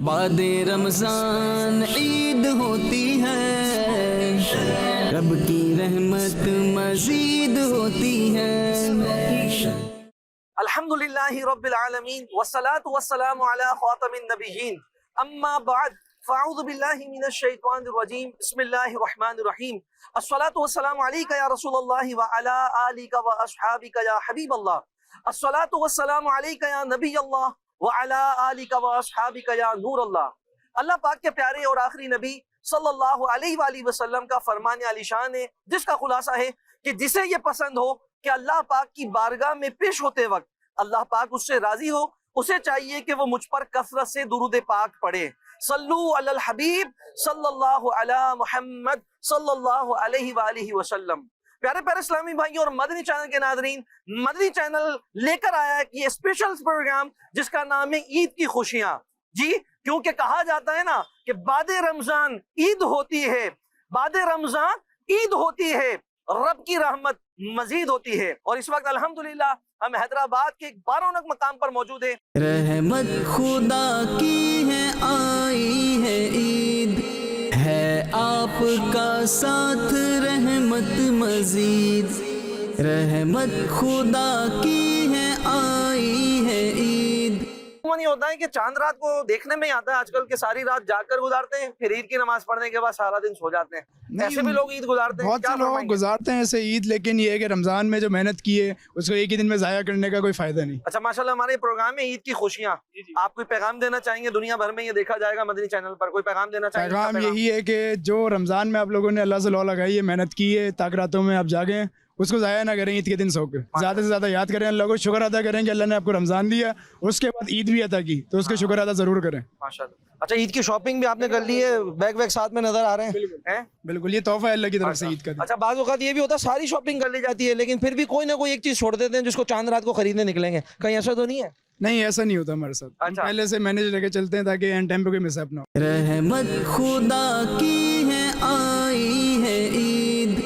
بعد رمضان عید ہوتی ہے، رب کی رحمت مزید ہوتی ہے۔ الحمدللہ رب العالمین والصلاة والسلام علی خاتم النبیین، اما بعد فاعوذ باللہ من الشیطان الرجیم، بسم اللہ الرحمن الرحیم۔ الصلاة والسلام علیک یا رسول اللہ وعلی آلک واصحابک یا حبیب اللہ، الصلاة والسلام علیک یا نبی اللہ وعلی آلک واصحابک یا نور اللہ۔ اللہ پاک کے پیارے اور آخری نبی صلی اللہ علیہ وآلہ وسلم کا فرمان علی شان ہے، جس کا خلاصہ ہے کہ جسے یہ پسند ہو کہ اللہ پاک کی بارگاہ میں پیش ہوتے وقت اللہ پاک اس سے راضی ہو، اسے چاہیے کہ وہ مجھ پر کثرت سے درود پاک پڑھے۔ صلو علی الحبیب صلی اللہ علی محمد صلی اللہ علیہ وآلہ وسلم۔ پیارے پیارے اسلامی بھائیوں اور مدنی چینل کے ناظرین، مدنی چینل لے کر آیا ہے یہ اسپیشل پروگرام جس کا نام ہے عید کی خوشیاں۔ جی، کیونکہ کہا جاتا ہے نا کہ بعد رمضان عید ہوتی ہے، بعد رمضان عید ہوتی ہے، رب کی رحمت مزید ہوتی ہے۔ اور اس وقت الحمدللہ ہم حیدرآباد کے ایک بارونق مقام پر موجود ہیں۔ رحمت خدا کی ہے، آئی ہے عید، ہے آپ کا ساتھ رحمت مزید، رحمت خدا کی ہے، آئی ہے عید۔ یہ ہوتا ہے کہ چاند رات کو دیکھنے میں آتا ہے آج کل، کہ ساری رات جاگ کر گزارتے ہیں، پھر عید کی نماز پڑھنے کے بعد سارا دن سو جاتے ہیں۔ ایسے بھی لوگ عید گزارتے ہیں، بہت سے لوگ گزارتے ہیں ایسے عید، لیکن یہ ہے کہ رمضان میں جو محنت کی ہے اس کو ایک ہی دن میں ضائع کرنے کا کوئی فائدہ نہیں۔ اچھا، ماشاءاللہ ہمارے پروگرام میں عید کی خوشیاں، آپ کوئی پیغام دینا چاہیں گے؟ دنیا بھر میں یہ دیکھا جائے گا مدنی چینل پر، کوئی پیغام دینا چاہیں گے؟ پیغام یہی ہے کہ جو رمضان میں آپ لوگوں نے اللہ سے لو لگائی ہے، محنت کی ہے، تاک راتوں میں آپ جاگیں، اس کو ضائع نہ کریں۔ عید کے دن سو کے زیادہ سے زیادہ یاد کریں اللہ کو، شکر ادا کریں کہ اللہ نے آپ کو رمضان دیا، اس کے بعد عید بھی عطا کی، تو اس کے شکر ادا ضرور کریں۔ ماشاءاللہ۔ اچھا، عید کی شاپنگ بھی آپ نے کر لی ہے، بیگ ویگ ساتھ میں نظر آ رہے ہیں؟ بالکل، یہ تحفہ ہے اللہ کی طرف سے عید کا۔ اچھا، بعض اوقات یہ بھی ہوتا ہے ساری شاپنگ کر لی جاتی ہے لیکن پھر بھی کوئی نہ کوئی ایک چیز چھوڑ دیتے ہیں جس کو چاند رات کو خریدنے نکلیں گے، کہیں ایسا تو نہیں ہے؟ نہیں، ایسا نہیں ہوتا ہمارے ساتھ، ہم پہلے سے مینیج لے کے چلتے ہیں تاکہ اینڈ ٹائم پہ کوئی مس اپ نہ ہو۔ رحمت خدا کی ہے، آئی ہے عید،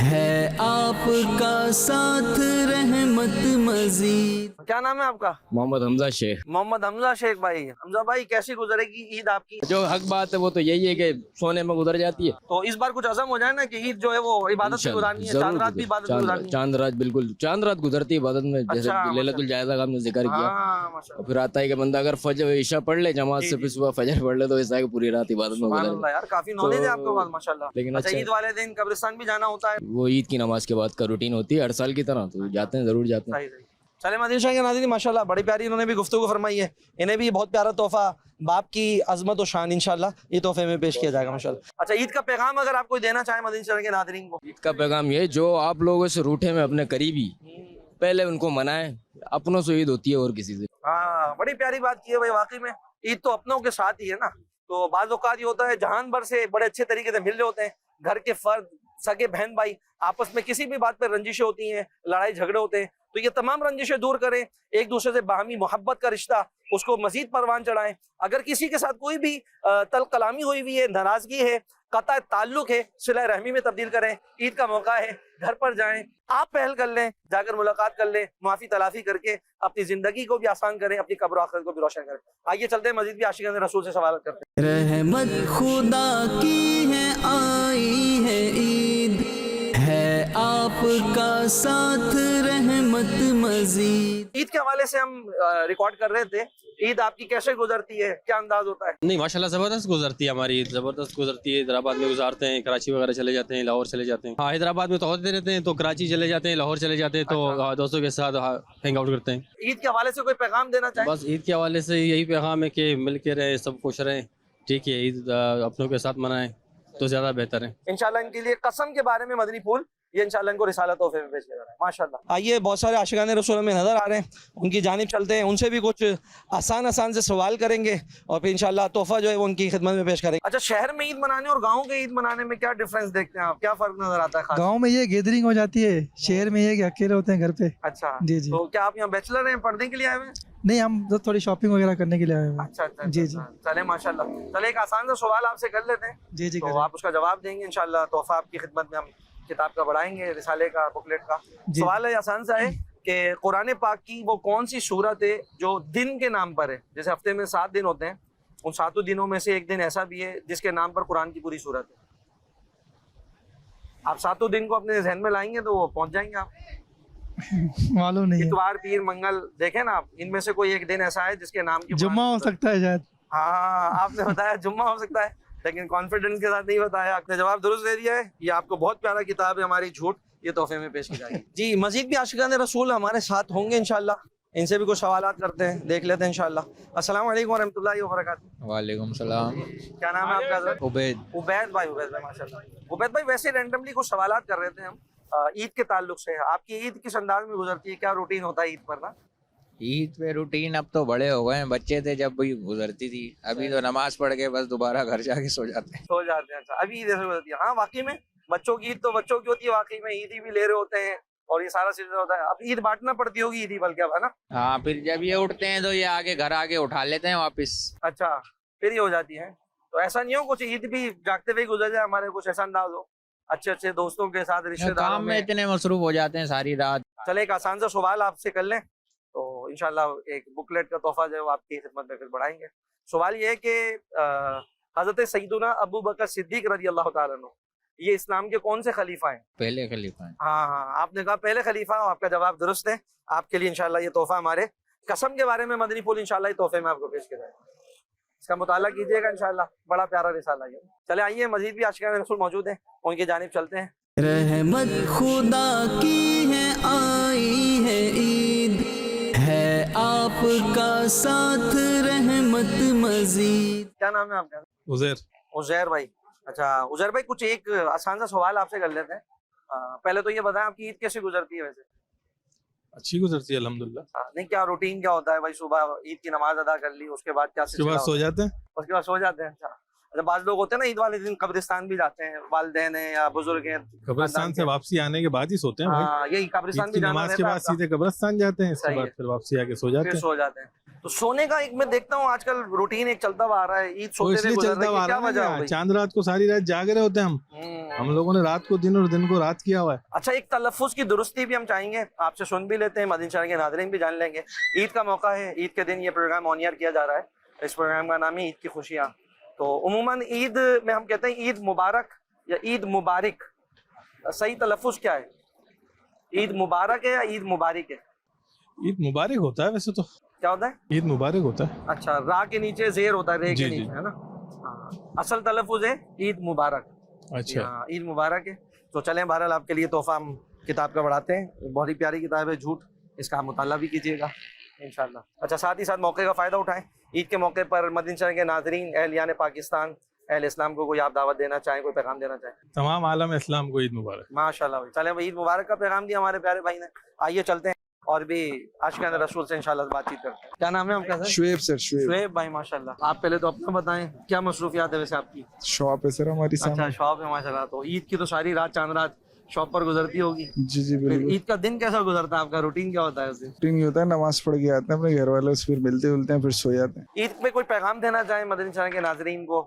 ہے آپ کا ساتھ رحمت مزید۔ کیا نام ہے آپ کا؟ محمد حمزہ شیخ۔ محمد حمزہ شیخ بھائی۔ حمزہ بھائی، کیسی گزرے گی عید آپ کی؟ جو حق بات ہے وہ تو یہی ہے کہ سونے میں گزر جاتی ہے، تو اس بار کچھ عزم ہو جائے نا کہ عید جو ہے وہ عبادت سے گزارنی ہے، چاند رات بھی عبادت سے گزارنی ہے۔ چاند رات بالکل، چاند رات گزرتی ہے عبادت میں، جیسے لیلۃ الجائزہ کا ہم نے ذکر کیا۔ اور پھر آتا ہے کہ بندہ اگر فجر عشاء پڑھ لے جماعت سے، پھر صبح فجر پڑھ لے، تو ایسا ہے کہ پوری رات عبادت میں گزر اللہ، یار کافی نالج ہے آپ کے پاس ماشاءاللہ۔ لیکن اچھا، عید والے دن قبرستان بھی جانا ہوتا ہے؟ وہ عید کی نماز کے بعد کا روٹین ہوتی ہے ہر سال کی طرح، تو جاتے ہیں، ضرور جاتے ہیں۔ چلے مدنی شاہ کے ناظرین، ماشاءاللہ بڑی پیاری انہوں نے بھی گفتگو فرمائی ہے، انہیں بھی بہت پیارا تحفہ باپ کی عظمت و شان انشاءاللہ یہ تحفے میں پیش کیا جائے گا ماشاءاللہ۔ اچھا، عید کا پیغام اگر آپ کوئی دینا چاہیں مدنی شاہ کے ناظرین کو؟ عید کا پیغام یہ، جو آپ لوگوں سے روٹھے میں اپنے قریبی، پہلے ان کو منائیں، اپنوں سے عید ہوتی ہے اور کسی سے۔ ہاں، بڑی پیاری بات کی ہے بھائی، واقعی میں عید تو اپنوں کے ساتھ ہی ہے نا۔ تو بعض اوقات یہ ہوتا ہے جہان بھر سے بڑے اچھے طریقے سے مل رہے ہوتے ہیں، گھر کے فرد، سگے بہن بھائی آپس میں کسی بھی بات پہ رنجشیں ہوتی ہیں، لڑائی جھگڑے ہوتے ہیں، تو یہ تمام رنجشیں دور کریں، ایک دوسرے سے باہمی محبت کا رشتہ اس کو مزید پروان چڑھائیں۔ اگر کسی کے ساتھ کوئی بھی تل کلامی ہوئی ہے، ناراضگی ہے، قطع تعلق ہے، صلہ رحمی میں تبدیل کریں۔ عید کا موقع ہے، گھر پر جائیں، آپ پہل کر لیں، جا کر ملاقات کر لیں، معافی تلافی کر کے اپنی زندگی کو بھی آسان کریں، اپنی قبر و آخرت کو بھی روشن کریں۔ آئیے چلتے ہیں، مزید بھی عاشقان رسول سے سوال کرتے ہیں۔ رحمت خدا کی ہے، آئی ہے عید، ہے آپ کا ساتھ رحمت مزید۔ عید کے حوالے سے ہم ریکارڈ کر رہے تھے، عید آپ کی کیسے گزرتی ہے، کیا انداز ہوتا ہے؟ نہیں، ماشاءاللہ زبردست گزرتی ہے ہماری عید، زبردست گزرتی ہے۔ حیدرآباد میں گزارتے ہیں، کراچی وغیرہ چلے جاتے ہیں، لاہور چلے جاتے ہیں۔ ہاں، حیدرآباد میں تو ہوتے رہتے ہیں، تو کراچی چلے جاتے ہیں، لاہور چلے جاتے ہیں، تو دوستوں کے ساتھ ہینگ آؤٹ کرتے ہیں۔ عید کے حوالے سے کوئی پیغام دینا چاہیں؟ بس عید کے حوالے سے یہی پیغام ہے کہ مل کے رہیں، سب خوش رہیں، ٹھیک ہے، عید اپنوں کے ساتھ منائیں تو زیادہ بہتر ہے انشاءاللہ۔ ان کے لیے قسم کے بارے میں مدنی پھول، یہ انشاءاللہ ان کو رسالہ تحفے میں پیش کیا جا رہا ہے ماشاءاللہ۔ آئیے، بہت سارے عاشقان رسول میں نظر آ رہے ہیں، ان کی جانب چلتے ہیں، ان سے بھی کچھ آسان سے سوال کریں گے اور پھر انشاءاللہ تحفہ جو ہے وہ ان کی خدمت میں پیش کریں گے۔ اچھا، شہر میں عید منانے اور گاؤں کے عید منانے میں کیا ڈفرنس دیکھتے ہیں آپ، کیا فرق نظر آتا ہے خاص؟ گاؤں میں یہ گیدرنگ ہو جاتی ہے، شہر میں یہ کہ اکیلے ہوتے ہیں گھر پہ۔ اچھا جی جی، تو کیا آپ یہاں بیچلر ہیں، پڑھنے کے لیے آئے ہوئے ہیں؟ نہیں، ہم تو تھوڑی شاپنگ وغیرہ کرنے کے لیے آئے ہوئے ہیں۔ اچھا جی جی چلے ماشاءاللہ۔ چلے ایک آسان سا سوال آپ سے کر لیتے ہیں، جی جی، تو آپ اس کا جواب دیں گے انشاءاللہ، تحفہ آپ کی خدمت میں ہم کتاب کا بڑھائیں گے، رسالے کا، بکلیٹ کا۔ سوال ہے آسان سا ہے کہ قرآن پاک کی وہ کون سی سورت ہے جو دن کے نام پر ہے؟ جیسے ہفتے میں 7 دن ہوتے ہیں، उन 7 दिनों में से एक दिन ऐसा भी है जिसके नाम पर कुरान की पूरी सूरत है। आप 7 दिन को अपने जहन में लाएंगे तो वो पहुंच जाएंगे आप। मालूम नहीं है। इतवार, पीर, मंगल देखें ना आप, इनमें से कोई एक दिन ऐसा है जिसके नाम की जुम्मा हो सकता है शायद। हाँ, आपने बताया जुम्मा हो सकता है, लेकिन कॉन्फिडेंस के साथ नहीं बताया। आपने जवाब दुरुस्त दे दिया है। ये आपको बहुत प्यारा किताब है हमारी झूठ, ये तोहफे में पेश की जाएगी। जी, मजीद भी आशिकान रसूल हमारे साथ होंगे इंशाल्लाह, इनसे भी कुछ सवालात करते हैं, देख लेते हैं इंशाल्लाह। अस्सलाम वालेकुम वरहमतुल्लाहि वबरकातुहू। वालेकुम सलाम। क्या नाम है आपका हज़रत? उबैद। उबैद भाई माशाल्लाह। उबैद भाई, वैसे रैंडमली कुछ सवालात कर रहे थे हम ईद के ताल्लुक से। आपकी ईद किस अंदाज में गुजरती है, क्या रूटीन होता है ईद पर ना? ईद पे रूटीन अब तो बड़े हो गए हैं, बच्चे थे जब भी गुजरती थी, अभी तो नमाज पढ़ के बस दोबारा घर जाके सो जाते हैं। सो जाते हैं। अच्छा, अभी ईद ऐसे गुजरती है। हाँ, वाकई में बच्चों की ईद तो बच्चों की होती है, वाकई में ईदी भी ले रहे होते हैं और ये सारा सिलसिला होता है। अब ईद बांटना पड़ती होगी ईदी बल्कि अब, है ना? हाँ, फिर जब ये उठते हैं तो ये आगे घर आके उठा लेते हैं वापस। अच्छा, फिर ये हो जाती है। तो ऐसा नहीं हो कुछ ईद भी जागते हुए गुजर जाए हमारे, कुछ ऐसा अंदाज हो अच्छे अच्छे दोस्तों के साथ, रिश्तेदारों काम में इतने मसरूफ हो जाते हैं सारी रात। चले एक आसान सा सवाल आपसे कर लें तो इंशाल्लाह एक बुकलेट का तोहफा जो है वो आपकी खिदमत में फिर बढ़ाएंगे। सवाल ये है कि हजरत सैयदुना अबू बकर सिद्दीक रज़ी अल्लाह तआला अन्हु ये इस्लाम के कौन से खलीफा हैं? पहले खलीफा हैं। हाँ, आपने कहा पहले खलीफा, आपका जवाब दुरुस्त है। आपके लिए इंशाल्लाह ये तोहफा हमारे कसम के बारे में मदनी फूल इंशाल्लाह ये तोहफे में आपको पेश किया जाएगा, इसका मुताला कीजिएगा इंशाल्लाह। बड़ा प्यारा रिसाला ये। चले आइए, मजीद भी आशिकान रसूल मौजूद हैं, उनकी जानिब चलते हैं। रहमत खुदा की है, आई है ईद, है आपका साथ रहमत मजीद। क्या नाम है आपका? उज़ैर। उज़ैर भाई। अच्छा उज़ैर भाई, कुछ एक आसान सा सवाल आपसे कर लेते हैं। पहले तो ये बताएं आपकी ईद कैसे गुजरती है वैसे? अच्छी गुजरती है अल्हम्दुलिल्लाह। नहीं, क्या रूटीन क्या होता है भाई? सुबह ईद की नमाज अदा कर ली, उसके बाद क्या उसके बाद सो जाते हैं। उसके बाद सो जाते हैं। अच्छा, बाज़ लोग होते हैं ना ईद वाले दिन कब्रिस्तान भी जाते हैं, वालिदैन हैं या बुजुर्ग हैं, कब्रिस्तान से वापसी आने के बाद ही सोते हैं भाई। हाँ, यही कब्रिस्तान भी जाना नमाज के रहता है बाद आपका। सीधे कब्रिस्तान जाते हैं, इसके सही बाद है। फिर वापसी आके सो जाते फिर हैं। सो जाते हैं। तो सोने का एक मैं देखता हूँ आजकल रूटीन एक चलता हुआ आ रहा है, ईद वो सोते हुए इसलिए गुजर चलता रही हुआ है, आ क्या रहा वजह हो है, गई? चांद रात को सारी रात जाग रहे होते हैं हम लोगों ने रात को दिन और दिन को रात किया हुआ है। अच्छा, एक तलफ़ुज़ की दुरुस्ती भी हम चाहेंगे आपसे, सुन भी लेते हैं, मदीना शरीफ के नाज़रीन भी जान लेंगे। ईद का मौका है, ईद के दिन ये प्रोग्राम ऑन एयर किया जा रहा है। इस प्रोग्राम का नाम है ईद की खुशियाँ। तो उमूमन ईद में हम कहते हैं ईद मुबारक या ईद मुबारिक, सही तलफ़ुज़ क्या है? ईद मुबारक है या ईद मुबारिक है? ईद मुबारक होता है वैसे तो। क्या होता है? ईद मुबारक होता है। अच्छा, रा के नीचे जेर होता है, रे के जी, नीचे, जी। है ना? हाँ, असल तलफ़ुज़ है ईद मुबारक। अच्छा, हाँ, ईद मुबारक है। तो चलें, बहरहाल आपके लिए तोहफा हम किताब का बढ़ाते हैं। बहुत ही प्यारी किताब है झूठ, इसका आप मुताला भी कीजिएगा इंशाल्लाह। अच्छा, साथ ही साथ मौके का फ़ायदा उठाएं। ईद के मौके पर मदीना शरीफ के नाज़रीन, अहलियान पाकिस्तान, अहले इस्लाम को कोई आप दावत देना चाहें, कोई पैगाम देना चाहें? तमाम आलम इस्लाम को ईद मुबारक। माशाल्लाह भाई। चलें भाई, ईद मुबारक का पैगाम दिया हमारे प्यारे भाई ने। आइए चलते हैं और भी आशिकान रसूल से इंशाल्लाह बातचीत करते हैं। क्या नाम है आपका सर? शुएब सर, शुएब। शुएब भाई, माशाल्लाह। आप पहले तो अपना बताएं, क्या मसरूफियात है वैसे आपकी? शॉप है सर हमारी अच्छा, सामने। शॉप है माशाल्लाह। तो ईद की तो सारी रात चांद रात शॉप पर गुजरती होगी। जी जी फिर बिल्कुल। ईद का दिन कैसा गुजरता है आपका? रूटीन क्या होता है उस दिन? रूटीन ये होता है, नमाज पढ़ के आते हैं अपने घर वालों से, फिर मिलते जुलते हैं, फिर सो जाते हैं। ईद पे कोई पैगाम देना चाहें मदीना शरीफ के नाजरीन को?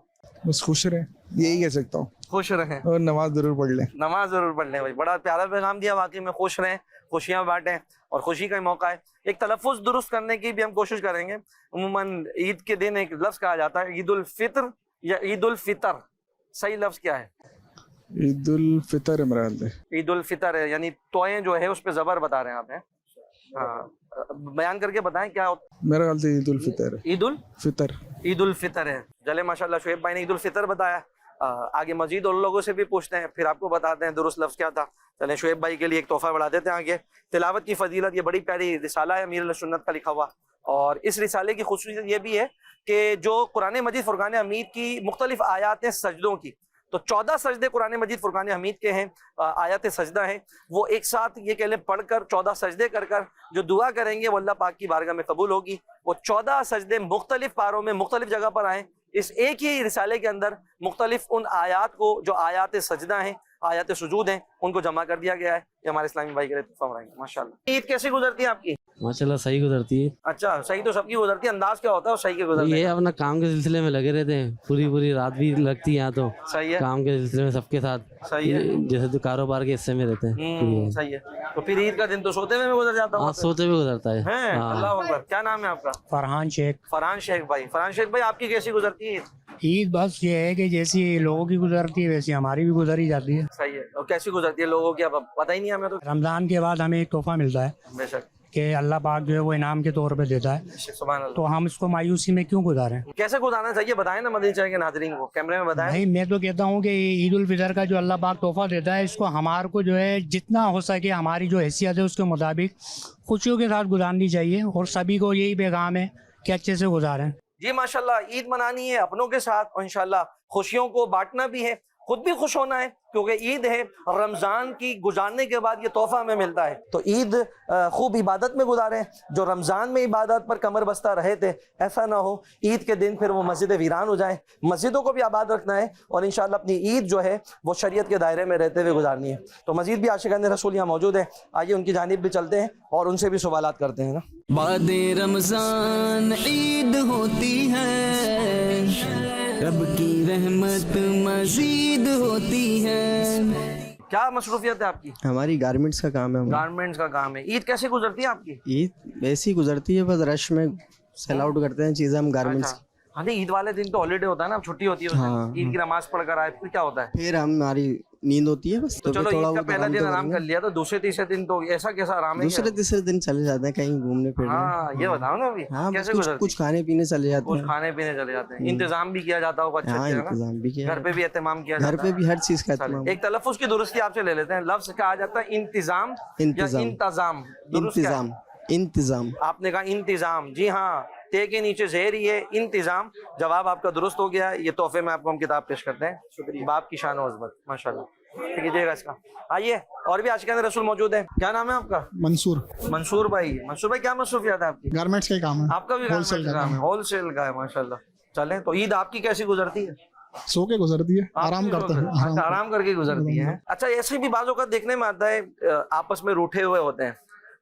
बस खुश रहें, यही कह सकता हूँ, खुश रहें, और नमाज जरूर पढ़ लें। नमाज जरूर पढ़ लें भाई। बड़ा प्यारा पैगाम दिया वाकई में। खुश रहें, खुशियाँ बांटें, और खुशी का ही मौका है। एक तलफ़ुज़ दुरुस्त करने की भी हम कोशिश करेंगे। उम्मन ईद के दिन एक लफ्ज़ कहा जाता है ईद उल फितर या ईद उल फितर, सही लफ्ज़ क्या है? ईद उल फितर है मेरा ख्याल से। ईद उल फितर है, यानी तोएं जो है उस पर ज़बर बता रहे हैं आप हैं? हाँ, बयान करके बताएं क्या होता मेरा ख्याल से ईद उल फितर है। है? ईद उल फितर। ईद उल फितर है। चले माशाल्लाह, शुएब भाई ने ईद उल फितर बताया। आगे मजीद और लोगों से भी पूछते हैं, फिर आपको बताते हैं दुरुस्त लफ्ज़ क्या था। चलें, शुएब भाई के लिए एक तोहफा बढ़ा देते हैं आगे। तिलावत की फजीलत, ये बड़ी प्यारी रिसाला है अमीर सुन्नत का लिखा हुआ, और इस रिसाले की खुसूसियत ये भी है कि जो कुरान मजीद फुरकान हमीद की मुख्तलिफ आयात हैं सजदों की, तो 14 सजदे कुरान मजीद फुरकान हमीद के हैं, आयत सजदा हैं, वो एक साथ ये कह लें पढ़कर 14 सजदे कर कर जो दुआ करेंगे वो अल्लाह पाक की बारगाह में कबूल होगी। वो 14 सजदे मुख्तलिफ पारों में मुख्तलिफ जगह पर आएँ। इस एक ही रिसाले के अंदर मुख्तलिफ उन आयात को, जो आयात सजदा हैं, आयात सुजूद हैं, उनको जमा कर दिया गया है। ये हमारे इस्लामी भाई के लिए तोहफा बढ़ाएंगे माशाल्लाह। ईद कैसी गुजरती है आपकी? माशाल्लाह सही गुजरती है। अच्छा, सही तो सबकी गुजरती है, अंदाज क्या होता है सही के गुजरने ये का? अपना काम के सिलसिले में लगे रहते हैं, पूरी रात भी लगती है यहाँ तो सही है, काम के सिलसिले में सबके साथ। सही है। जैसे तो कारोबार के हिस्से में रहते हैं। ये सही है। तो फिर ईद का दिन तो सोते में गुजर जाता हाँ, होगा? सोते भी गुजरता है। हैं? हाँ। अल्लाह अकबर। क्या नाम है आपका? फरहान शेख। फरहान शेख भाई। फरहान शेख भाई, आपकी कैसी गुजरती है ईद? ईद बस ये है कि जैसी लोगों की गुजरती है वैसी हमारी भी गुजर ही जाती है। सही है। और कैसी गुजरती है लोगों की, अब पता ही नहीं हमें तो। रमज़ान के बाद हमें एक तोहफा मिलता है बेशक, कि अल्लाह पाक जो है वो इनाम के तौर पे देता है, सुभान अल्लाह। तो हम इसको मायूसी में क्यों गुजारें? कैसे गुजारना चाहिए बताएं ना मदीना चैनल के नाज़रीन को, कैमरे में बताएं। भाई मैं तो कहता हूँ कि ईद उल फितर का जो अल्लाह पाक तोहफा देता है, इसको हमारे को जो है जितना हो सके हमारी जो हैसियत है उसके मुताबिक खुशियों के साथ गुजारनी चाहिए, और सभी को यही पैगाम है कि अच्छे से गुजारें। जी माशाल्लाह, ईद मनानी है अपनों के साथ और इंशाल्लाह खुशियों को बांटना भी है, खुद भी खुश होना है, क्योंकि ईद है रमज़ान की गुजारने के बाद ये तोहफा हमें मिलता है। तो ईद खूब इबादत में गुजारें। जो रमज़ान में इबादत पर कमर बस्ता रहे थे, ऐसा ना हो ईद के दिन फिर वो मस्जिद वीरान हो जाए। मस्जिदों को भी आबाद रखना है और इंशाल्लाह अपनी ईद जो है वो शरीयत के दायरे में रहते हुए गुजारनी है। तो मज़ीद भी आशिकान रसूल यहाँ मौजूद है, आइए उनकी जानिब भी चलते हैं और उनसे भी सवालात करते हैं ना। बाद रमजान ईद होती है, रब की रहमत मजीद होती है। क्या मसरूफियत है आपकी? हमारी गारमेंट्स का काम है। गारमेंट्स का काम है। ईद कैसे गुजरती है आपकी? ईद ऐसी गुजरती है, बस रश में सेल आउट करते हैं चीजें हम गारमेंट्स की। हाँ नहीं, ईद वाले दिन तो हॉलीडे होता है ना, छुट्टी होती है उस दिन। हाँ, ईद की नमाज पढ़ कर आए फिर क्या होता है? फिर हमारी नींद होती है बस। तो चलो थोड़ा ईद का बहुत पहला दिन आराम करेंगे। कर लिया, तो दूसरे तीसरे दिन तो ऐसा कैसा आराम है? दूसरे तीसरे दिन चले जाते हैं कहीं घूमने फिरने। हाँ ये बताओ ना अभी, हाँ, कैसे कुछ गुजरती? कुछ खाने पीने चले जाते कुछ हैं। खाने पीने चले जाते हैं। इंतजाम भी किया जाता होगा अच्छे हाँ, से, है ना? इंतजाम भी किया घर पे भी एहतमाम किया घर जाता पे है। भी हर चीज का चलो, एहतमाम। एक तलफ्फुज की दुरुस्ती आपसे ले लेते हैं। लफ्ज कहा जाता है इंतजाम या इंतजाम। इंतजाम? दुरुस्त क्या है? इंतजाम। इंतजाम। आपने कहा इंतजाम, जी हाँ, ते के नीचे ज़ेर ही है इंतजाम। जवाब आपका दुरुस्त हो गया। ये तोहफे में आपको हम किताब पेश करते हैं। शुक्रिया। बाप की शान और अज़मत, माशाल्लाह। कीजिएगा इसका। आइए, और भी आशिकान रसूल मौजूद है। क्या नाम है आपका? मंसूर। मंसूर भाई। मंसूर भाई, क्या मसरूफियत है आपकी? गारमेंट्स का ही काम है। आपका भी होलसेल का काम है? होलसेल का है, माशाल्लाह। चलें, तो ईद आपकी कैसी गुजरती है? सो के गुजरती है, आराम आपकी करते हैं। अच्छा, आराम करके गुजरती है। अच्छा, ऐसे भी बाज़ औक़ात देखने में आता है आपस में रूठे हुए होते हैं।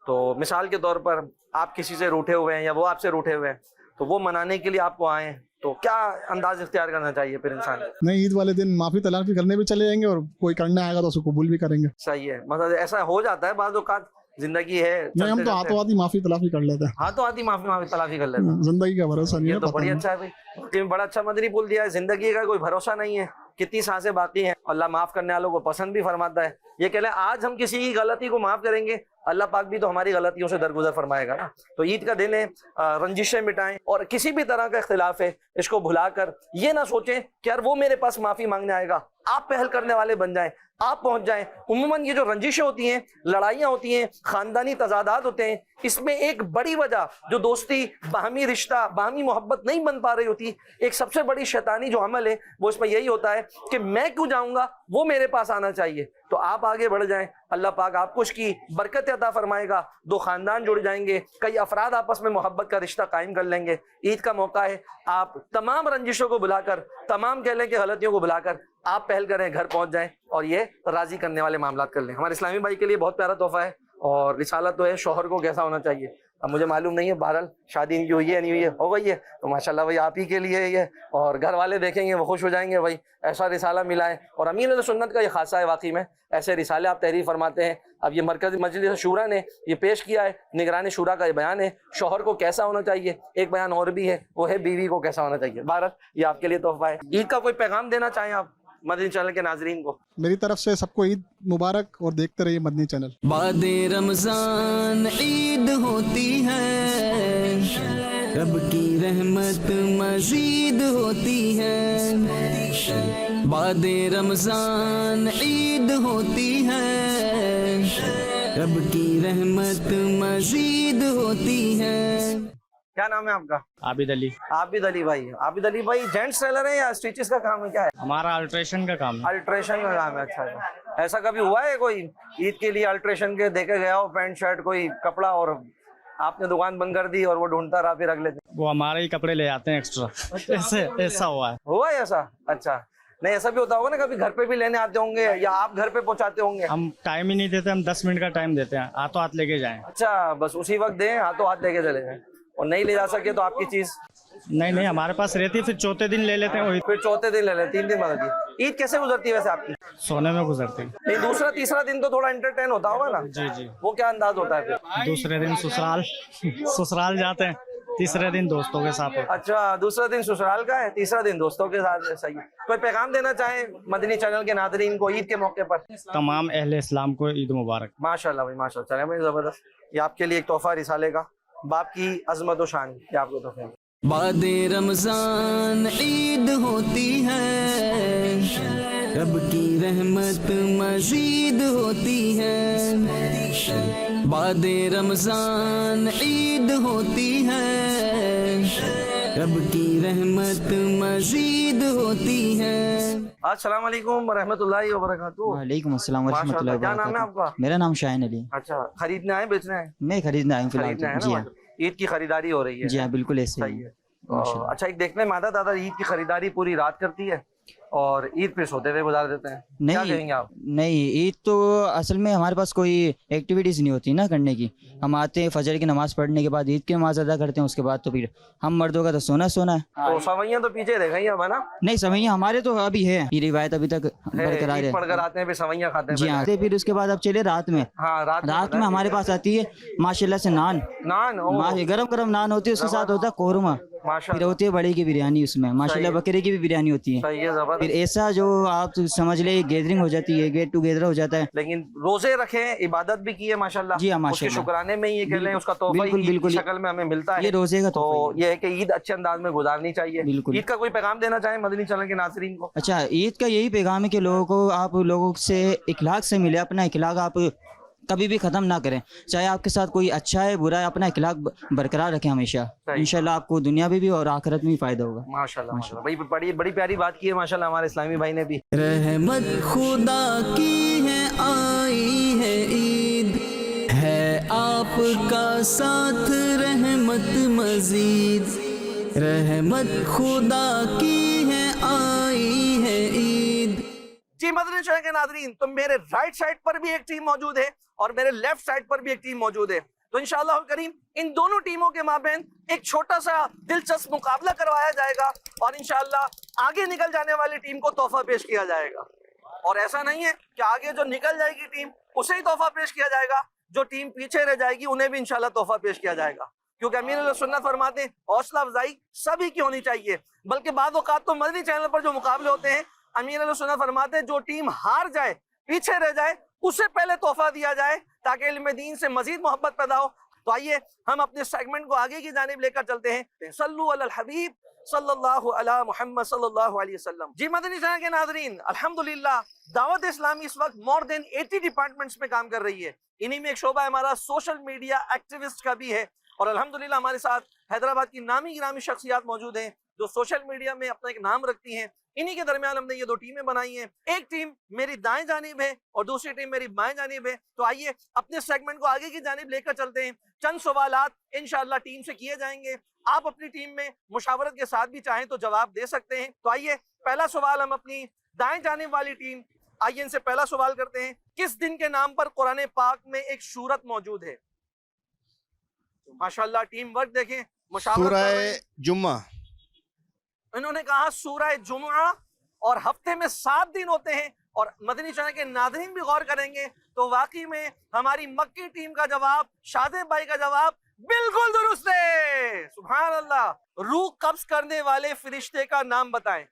तो मिसाल के तौर पर आप किसी से रूठे हुए हैं या वो आपसे रूठे हुए हैं, तो वो मनाने के लिए आपको आए, तो क्या अंदाज इख्तियार करना चाहिए फिर इंसान? नहीं, ईद वाले दिन माफी तलाक भी करने भी चले जाएंगे, और कोई करने आएगा तो उसको कबूल भी करेंगे। सही है। मतलब ऐसा हो जाता है बाज़ औक़ात, जिंदगी है। नहीं, हम तो हाथों हाथ ही माफी तलाफी कर लेते हैं। हाथों हाथ ही माफी तलाफी कर लेते हैं। जिंदगी का भरोसा नहीं ये है, तो पता बड़ी नहीं। अच्छा है भाई, कि बड़ा अच्छा मदनी पुल दिया है। जिंदगी का कोई भरोसा नहीं है, कितनी सांसें बाकी हैं। अल्लाह माफ करने वालों को पसंद भी फरमाता है। ये कह लें आज हम किसी की गलती को माफ करेंगे, अल्लाह पाक भी तो हमारी गलतियों से दरगुजर फरमाएगा ना। तो ईद का दिन है, रंजिशें मिटाएं, और किसी भी तरह का इख्तिलाफ है इसको भुलाकर ये ना सोचें कि यार वो मेरे पास माफी मांगने आएगा। आप पहल करने वाले बन जाएं, आप पहुंच जाएं। उम्मन ये जो रंजिशें होती हैं, लड़ाइयाँ होती हैं, खानदानी तजादात होते हैं, इसमें एक बड़ी वजह जो दोस्ती, बाहमी रिश्ता, बाहमी मोहब्बत नहीं बन पा रही होती, एक सबसे बड़ी शैतानी जो अमल है वो इसमें यही होता है कि मैं क्यों जाऊंगा, वो मेरे पास आना चाहिए। तो आप आगे बढ़ जाएं, अल्लाह पाक आपको उसकी बरकत अता फरमाएगा। दो खानदान जुड़ जाएंगे, कई अफराद आपस में मोहब्बत का रिश्ता कायम कर लेंगे। ईद का मौका है, आप तमाम रंजिशों को बुलाकर, तमाम कह लें कि गलतियों को बुलाकर आप पहल करें, घर पहुंच जाएं और ये राजी करने वाले मामलात कर लें। हमारे इस्लामी भाई के लिए बहुत प्यारा तोहफा है, और रिसालत तो है शौहर को कैसा होना चाहिए। अब मुझे मालूम नहीं है, बहरहाल शादी इनकी हुई है नहीं हुई है, हो गई है तो माशाल्लाह भाई आप ही के लिए ये, और घर वाले देखेंगे वो खुश हो जाएंगे, भाई ऐसा रिसाला मिला है। और अमीर सुन्नत का ये खासा है वाकई में, ऐसे रिसाले आप तहरीर फरमाते हैं। अब ये मरकज़ी मजलिस शूरा ने ये पेश किया है, निगरानी शूरा का ये बयान है, शौहर को कैसा होना चाहिए। एक बयान और भी है, वो है बीवी को कैसा होना चाहिए। बहरहाल ये आपके लिए तोहफा है। ईद का कोई पैगाम देना चाहें आप मदनी चैनल के नाजरीन को? मेरी तरफ से सबको ईद मुबारक, और देखते रहिए मदनी चैनल। बाद रमजान ईद होती है, रब की रहमत मजीद होती है। बाद रमजान ईद होती है, रब की रहमत मजीद होती है। क्या नाम है आपका? आबिद अली। आबिद अली भाई। आबिद अली भाई जेंट्स टेलर है या स्टिचेस का काम है, क्या है? हमारा अल्ट्रेशन का काम है। अल्ट्रेशन का काम है। अच्छा, ऐसा कभी हुआ है कोई ईद के लिए अल्ट्रेशन के देके गया हो पैंट शर्ट कोई कपड़ा, और आपने दुकान बंद कर दी और वो ढूंढता रहा फिर अगले दिन? वो हमारे ही कपड़े ले आते हैं एक्स्ट्रा। ऐसा हुआ है। हुआ है ऐसा? अच्छा, नहीं ऐसा भी होता होगा ना, कभी घर पे भी लेने आते होंगे या आप घर पे पहुंचाते होंगे? हम टाइम ही नहीं देते, हम 10 मिनट का टाइम देते हैं, हाथों हाथ लेके जाएं। अच्छा, बस उसी वक्त दें, हाथों हाथ लेके चले जाएं, और नहीं ले जा सके तो आपकी चीज नहीं हमारे पास रहती है, फिर चौथे दिन ले लेते हैं, वही फिर चौथे दिन ले लें, 3 दिन बाद होती है। ईद कैसे गुजरती है वैसे आपकी? सोने में गुजरते हैं। नहीं, दूसरा तीसरा दिन तो थोड़ा एंटरटेन होता होगा ना? जी वो क्या अंदाज होता है फिर? दूसरे दिन ससुराल जाते हैं, तीसरे दिन दोस्तों के साथ। अच्छा, दूसरा दिन ससुराल का है, तीसरा दिन दोस्तों के साथ है। सही है। कोई पैगाम देना चाहे मदनी चैनल के नादरीन को ईद के मौके पर? तमाम अहले इस्लाम को ईद मुबारक। माशाल्लाह भाई, माशाल्लाह। चले भाई, जबरदस्त। ये आपके लिए एक तोहफा रिसाले का, बाप की अजमत और शान, ये आपको तोहफा। बादे रमजान ईद होती है, रब की रहमत मजीद होती है। बादे रमजान ईद होती है, रब की रहमत मजीद होती है। अस्सलाम वालेकुम रहमतुल्लाहि व बरकातुहू। वालेकुम अस्सलाम माशाल्लाह। क्या नाम है आपका? मेरा नाम शाहीन अली। अच्छा, खरीदने आए बेचने आए? मैं खरीदने आया हूँ खरीदने आए फिलहाल। जी ना? हाँ, ईद की खरीदारी हो रही है? जी हाँ, बिल्कुल ऐसे सही ही है। माशाल्लाह। अच्छा, एक देखने में आता दादा ईद की खरीदारी पूरी रात करती है और ईद पे सोते हुए गुजार देते हैं, क्या कहेंगे आप? नहीं, ईद तो असल में हमारे पास कोई एक्टिविटीज़ नहीं होती ना करने की। हम आते हैं फजर की नमाज पढ़ने के बाद ईद की नमाज अदा करते हैं, उसके बाद तो फिर हम मर्दों का तो सोना है। तो सवैयां तो पीछे रह गई अब, है ना? नहीं, सवैयां हमारे तो अभी है, ये रिवायत अभी तक बरकरार ईद है। पढ़कर आते हैं, फिर सवैयां खाते हैं। जी हाँ, फिर उसके बाद अब चले रात में। हाँ, रात में हमारे पास आती है माशाल्लाह से नान, गरम गरम नान होती है, उसके साथ होता है कोरमा, फिर माशाल्लाह। होती है बड़ी की बिरयानी, उसमें माशाल्लाह बकरे की भी बिरयानी होती है। सही है, जबरदस्त। फिर ऐसा जो आप समझ ले गैदरिंग हो जाती है, गेट टुगेदर हो जाता है। लेकिन रोजे रखे, इबादत भी की है माशाल्लाह। जी हाँ, उसके माशाल्लाह। शुक्राने में ये कह लें, उसका तोहफा बिल्कुल, ईद की बिल्कुल। शक्ल में हमें मिलता है। ये रोजे का तो तोहफा ही ये है कि ईद अच्छे अंदाज में गुजारनी चाहिए। बिल्कुल। ईद का कोई पैगाम देना चाहे मदनी चैनल के नाज़रीन को? अच्छा, ईद का यही पैगाम है कि लोगों को, आप लोगों से इखलाक से मिले। अपना इखलाक आप कभी भी ख़त्म ना करें, चाहे आपके साथ कोई अच्छा है बुरा है, अपना इखलाक बरकरार रखें हमेशा। इंशाल्लाह आपको दुनिया में भी और आखिरत में भी फ़ायदा होगा। माशाल्लाह, माशाल्लाह। भाई बड़ी प्यारी बात की है माशाल्लाह हमारे इस्लामी भाई ने भी। रहमत खुदा की है आई है ईद, है आपका साथ रहमत मजीद। रहमत खुदा की है आई है ईद। जी मदनी चैनल के नाज़रीन, तो मेरे राइट साइड पर भी एक टीम मौजूद है और मेरे लेफ्ट साइड पर भी एक टीम मौजूद है। तो इंशाअल्लाह करीम इन दोनों टीमों के माबैन एक छोटा सा दिलचस्प मुकाबला करवाया जाएगा और इंशाअल्लाह आगे निकल जाने वाली टीम को तोहफा पेश किया जाएगा। और ऐसा नहीं है कि आगे जो निकल जाएगी टीम उसे ही तोहफा पेश किया जाएगा, जो टीम पीछे रह जाएगी उन्हें भी इंशाअल्लाह तोहफा पेश किया जाएगा। क्योंकि अमीर सुन्नत फरमाते हैं हौसला अफजाई सभी की होनी चाहिए, बल्कि बाद औक़ात तो मदनी चैनल पर जो मुकाबले होते हैं अमीर सुन्नत फरमाते हैं जो टीम हार जाए, पीछे रह जाए, उसे पहले तोहफा दिया जाए ताकि इल्म दीन से मजीद मोहब्बत पैदा हो। तो आइए हम अपने सेगमेंट को आगे की जानिब लेकर चलते हैं। सल्लु अलल हबीब सल्लल्लाहु अला मुहम्मद सल्लल्लाहु अलैहि वसल्लम। जी मदनी चैनल के नाज़रीन, अल्हम्दुलिल्लाह दावत इस्लामी इस वक्त मोर देन 80 डिपार्टमेंट्स में काम कर रही है। इन्हीं में एक शोबा हमारा सोशल मीडिया एक्टिविस्ट का भी है और अल्हम्दुलिल्लाह हमारे साथ हैदराबाद की नामी गिरामी शख्सियात मौजूद हैं जो सोशल मीडिया में अपना एक नाम रखती हैं। इन्हीं के दरमियान हमने ये दो टीमें बनाई हैं, एक टीम मेरी दाएं जानिब है और दूसरी टीम मेरी बाएं जानिब है। तो आइए अपने सेगमेंट को आगे की जानिब लेकर चलते हैं। चंद सवालात इंशाअल्लाह टीम से किए जाएंगे, आप अपनी टीम में मुशावरत के साथ भी चाहें तो जवाब दे सकते हैं। तो आइए पहला सवाल हम अपनी दाएं जानिब वाली टीम, आइए इनसे पहला सवाल करते हैं। किस दिन के नाम पर कुरान पाक में एक सूरत मौजूद है? माशाअल्लाह टीम वर्क देखें, मुशावरत जुम्मा। इन्होंने कहा सूरह जुमा, और हफ्ते में 7 दिन होते हैं। और मदनी चैनल के नाज़रीन भी गौर करेंगे तो वाकई में हमारी मक्की टीम का जवाब, शादे भाई का जवाब बिल्कुल दुरुस्त है। सुभान अल्लाह। रूह कब्ज करने वाले फरिश्ते का नाम बताएं।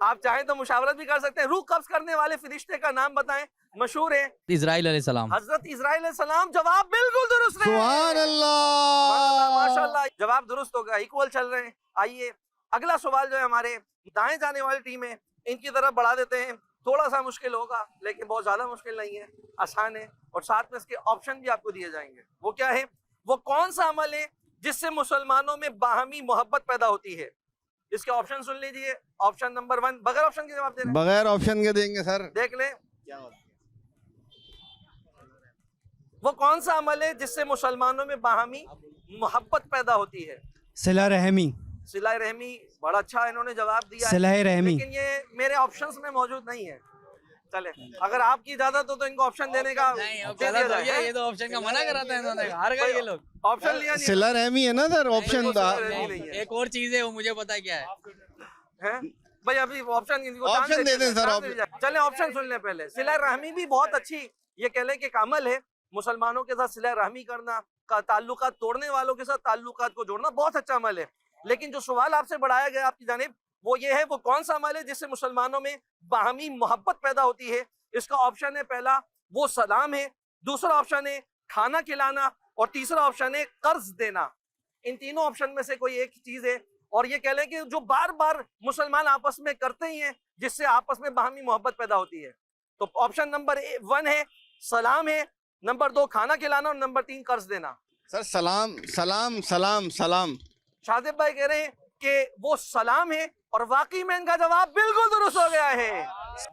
आप चाहें तो मुशावरत भी कर सकते हैं। रूह कब्ज करने वाले फरिश्ते का नाम बताएं। मशहूर है इजराइल अलैहिस्सलाम। हजरत इजराइल अलैहिस्सलाम। जवाब बिल्कुल दुरुस्त है। सुभान अल्लाह। माशाल्लाह, जवाब दुरुस्त होगा, इक्वल चल रहे हैं। आइए अगला सवाल जो है हमारे दाएं जाने वाली टीम है, इनकी तरफ बढ़ा देते हैं। थोड़ा सा मुश्किल होगा लेकिन बहुत ज्यादा मुश्किल नहीं है, आसान है और साथ में इसके ऑप्शन भी आपको दिए जाएंगे। वो क्या है? वो कौन सा अमल है जिससे मुसलमानों में बाहमी मोहब्बत पैदा होती है? इसके ऑप्शन सुन लीजिए। ऑप्शन नंबर 1, बगैर ऑप्शन के जवाब दे रहे हैं। बगैर ऑप्शन के देंगे सर। देख ले वो कौन सा अमल है जिससे मुसलमानों में बाहमी मोहब्बत पैदा होती है? सिला रहमी। सिला रहमी बड़ा अच्छा इन्होंने जवाब दिया है, सिला रहमी। लेकिन ये मेरे ऑप्शंस में मौजूद नहीं है। चले, अगर आपकी इजाजत हो तो इनको ऑप्शन देने का दे दिया जाए। ये तो ऑप्शन का मना कराते हैं इन्होंने, हार गए ये लोग। ऑप्शन लिया नहीं सिला रहमी है ना सर ऑप्शन नहीं है। एक और चीज है वो मुझे पता क्या है। हैं? भाई अभी ऑप्शन ऑप्शन दे दें सर, चले ऑप्शन सुन लें पहले। सिला रहमी भी बहुत अच्छी, ये कह लें कि एक अमल है, मुसलमानों के साथ सिला रहमी करना, का ताल्लुकात तोड़ने वालों के साथ ताल्लुकात को जोड़ना बहुत अच्छा अमल है। लेकिन जो सवाल आपसे बढ़ाया गया आपकी जानिब वो ये है, वो कौन सा अमल है जिससे मुसलमानों में बाहमी मोहब्बत पैदा होती है? इसका ऑप्शन है पहला वो सलाम है, दूसरा ऑप्शन है खाना खिलाना, और तीसरा ऑप्शन है कर्ज देना। इन तीनों ऑप्शन में से कोई एक चीज है, और ये कह लें कि जो बार बार मुसलमान आपस में करते ही हैं, जिससे आपस में बाहमी मोहब्बत पैदा होती है। तो ऑप्शन नंबर 1 है सलाम है, नंबर 2 खाना खिलाना, और नंबर 3 कर्ज देना। सर सलाम सलाम सलाम सलाम। शादिब भाई कह रहे हैं कि वो सलाम है, और वाकई में इनका जवाब बिल्कुल दुरुस्त हो गया है।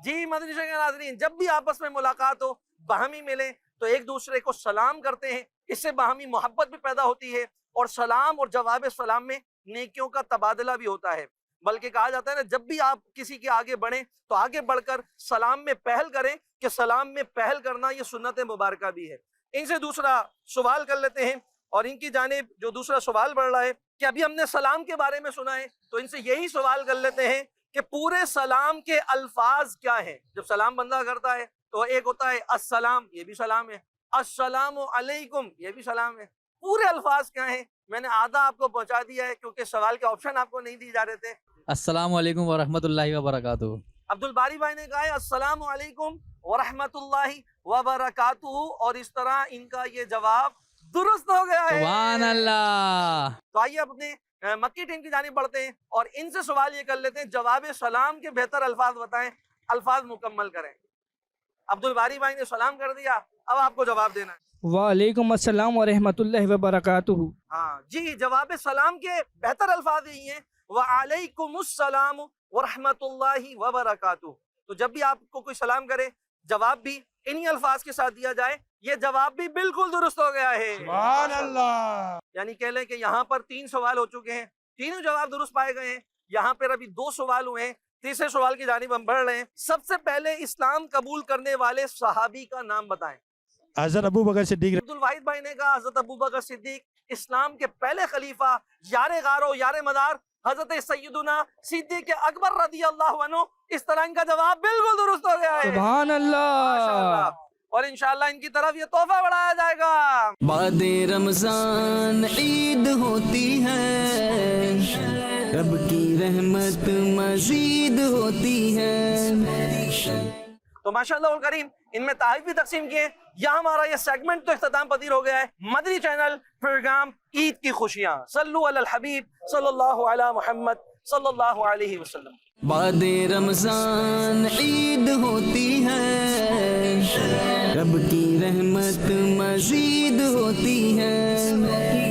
जी मदनी शरीफ के नाज़रीन, जब भी आपस में मुलाकात हो, बाहमी मिले, तो एक दूसरे को सलाम करते हैं, इससे बाहमी मोहब्बत भी पैदा होती है, और सलाम और जवाब सलाम में नेकियों का तबादला भी होता है। बल्कि कहा जाता है ना, जब भी आप किसी के आगे बढ़ें तो आगे बढ़कर सलाम में पहल करें, कि सलाम में पहल करना ये सुन्नत मुबारक भी है। इनसे दूसरा सवाल कर लेते हैं, और इनकी जानिब जो दूसरा सवाल बढ़ रहा है कि अभी हमने सलाम के बारे में सुना है, तो इनसे यही सवाल कर लेते हैं कि पूरे सलाम के अल्फाज क्या हैं। जब सलाम बंदा करता है तो एक होता है अस्सलाम, ये भी सलाम है, अस्सलामु अलैकुम, ये भी सलाम है। पूरे अल्फाज क्या हैं? मैंने आधा आपको पहुंचा दिया है, क्योंकि सवाल के ऑप्शन आपको नहीं दिए जा रहे थे। अस्सलाम वालेकुम व रहमतुल्लाहि व बरकातुहू। अब्दुल बारी भाई ने कहा है अस्सलामु अलैकुम व रहमतुल्लाहि व बरकातुहू, और इस तरह इनका ये जवाब दुरुस्त हो गया है। सुभान अल्लाह। तो आइए अपने मक्की टीम की जानिब बढ़ते हैं, और इनसे सवाल ये कर लेते हैं, जवाब सलाम के बेहतर अल्फाज बताएं, अल्फाज मुकम्मल करें। अब्दुल बारी भाई ने सलाम कर दिया, अब आपको जवाब देना है। वालेकुम अस्सलाम व रहमतुल्लाहि व बरकातुहू। हाँ जी, जवाब सलाम के बेहतर अल्फाज यही हैं, व अलैकुमुस्सलाम व रहमतुल्लाहि व बरकातुहू। तो जब भी आपको कोई सलाम करे, जवाब भी इन्हीं अल्फाज के साथ दिया जाए, ये जवाब भी बिल्कुल दुरुस्त हो गया है। सुभान अल्लाह। यानी कह लें कि यहाँ पर 3 सवाल हो चुके हैं, तीनों जवाब दुरुस्त पाए गए हैं। यहाँ पर अभी 2 सवाल हुए हैं, तीसरे सवाल की जानिब हम बढ़ रहे हैं। सबसे पहले इस्लाम कबूल करने वाले सहाबी का नाम बताएं। हज़रत अबू बकर सिद्दीक। अब्दुल वाहिद भाई ने कहा हजरत अबू बकर सिद्दीक, इस्लाम के पहले खलीफा, यारे गारो यारे मदार, हजरत सैयदुना सिद्दीक अकबर रदी अल्लाह अन्हु। इस तरह इनका जवाब बिल्कुल दुरुस्त हो गया है। सुभान अल्लाह। माशाअल्लाह। और इंशाअल्लाह इनकी तरफ ये तोहफा बढ़ाया जाएगा। बाद रमजान ईद होती है, रब की रहमत मजीद होती है। तो माशाअल्लाह उल करीम इनमें तारीफ भी तकसीम किए। यहाँ हमारा ये सेगमेंट तो इख्तिताम पजीर हो गया है। मदनी चैनल प्रोग्राम ईद की खुशियाँ, सल्लु अलल हबीब सल्लल्लाहु अला मुहम्मद सल्लल्लाहु अलैहि वसल्लम। बाद रमजान ईद होती है, रब की रहमत मजीद होती है।